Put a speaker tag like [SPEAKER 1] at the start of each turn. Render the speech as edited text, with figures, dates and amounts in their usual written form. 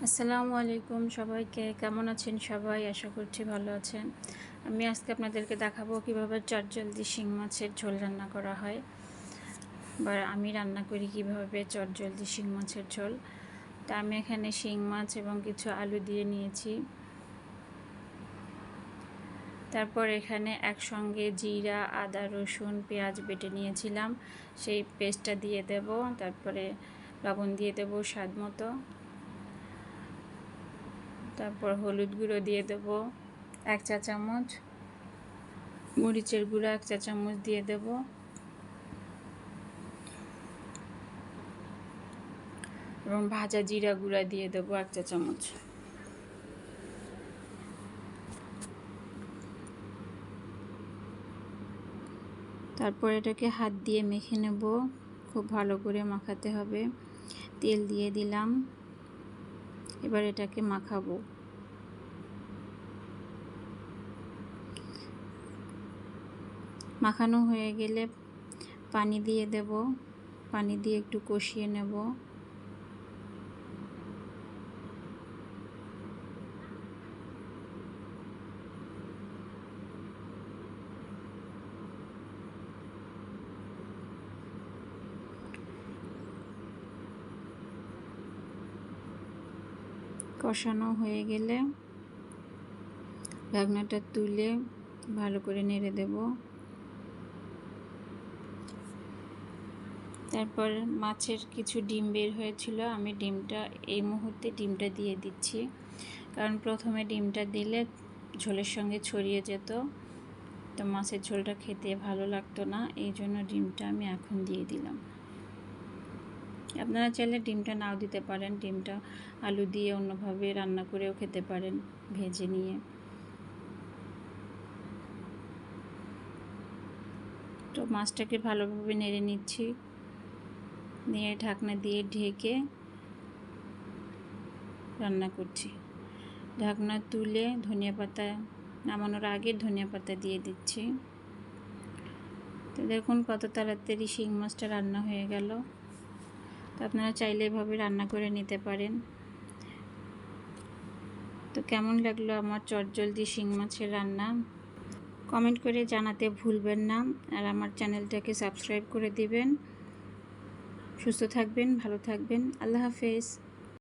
[SPEAKER 1] আসসালামু আলাইকুম সবাইকে, কেমন আছেন সবাই? আশা করছি ভালো আছেন। আমি আজকে আপনাদেরকে দেখাবো কিভাবে চটজলদি শিং মাছের ঝোল রান্না করা হয়, বা আমি রান্না করি কিভাবে চটজলদি শিং মাছের ঝোল। তা আমি এখানে শিং মাছ এবং কিছু আলু দিয়ে নিয়েছি। তারপর এখানে একসঙ্গে জিরা, আদা, রসুন, পেঁয়াজ বেটে নিয়েছিলাম, সেই পেস্টটা দিয়ে দেব। তারপরে লবণ দিয়ে দেব স্বাদ মতো। তারপর হলুদ গুঁড়ো দিয়ে দেব 1 চা চামচ, মরিচের গুঁড়ো 1 চা চামচ দিয়ে দেব, এবং ভাজা জিরা গুঁড়া দিয়ে দেব 1 চা চামচ। তারপর এটাকে হাত দিয়ে মেখে নেব, খুব ভালো করে মাখাতে হবে। তেল দিয়ে দিলাম, এবার এটাকে মাখাবো। মাখানো হয়ে গেলে পানি দিয়ে দেব, পানি দিয়ে একটু কষিয়ে নেব। কষানো হয়ে গেলে ঢাকনাটা তুলে ভালো করে নেড়ে দেব। তারপর মাছের কিছু ডিম বের হয়েছিল, আমি এই মুহূর্তে ডিমটা দিয়ে দিচ্ছি, কারণ প্রথমে ডিমটা দিলে ঝোলের সঙ্গে ছড়িয়ে যেত, তো মাছের ঝোলটা খেতে ভালো লাগতো না। এই জন্য ডিমটা আমি এখন দিয়ে দিলাম। আপনারা চাইলে ডিমটা নাও দিতে পারেন, ডিমটা আলু দিয়ে অন্যভাবে রান্না করেও খেতে পারেন, ভেজে নিয়ে। তো মাছটাকে ভালোভাবে নেড়ে নিচ্ছি, নিয়ে ঢাকনা দিয়ে ঢেকে রান্না করছি। ঢাকনা তুলে ধনিয়া পাতা, নামানোর আগে ধনিয়া পাতা দিয়ে দিচ্ছি। তো দেখুন কত তাড়াতাড়ি শিং মাছটা রান্না হয়ে গেল। তো আপনারা চাইলে এভাবে রান্না করে নিতে পারেন। তো কেমন লাগলো আমার চটজলদি শিং মাছের রান্না, কমেন্ট করে জানাতে ভুলবেন না। আর আমার চ্যানেলটাকে সাবস্ক্রাইব করে দিবেন। সুস্থ থাকবেন, ভালো থাকবেন। আল্লাহ হাফেজ।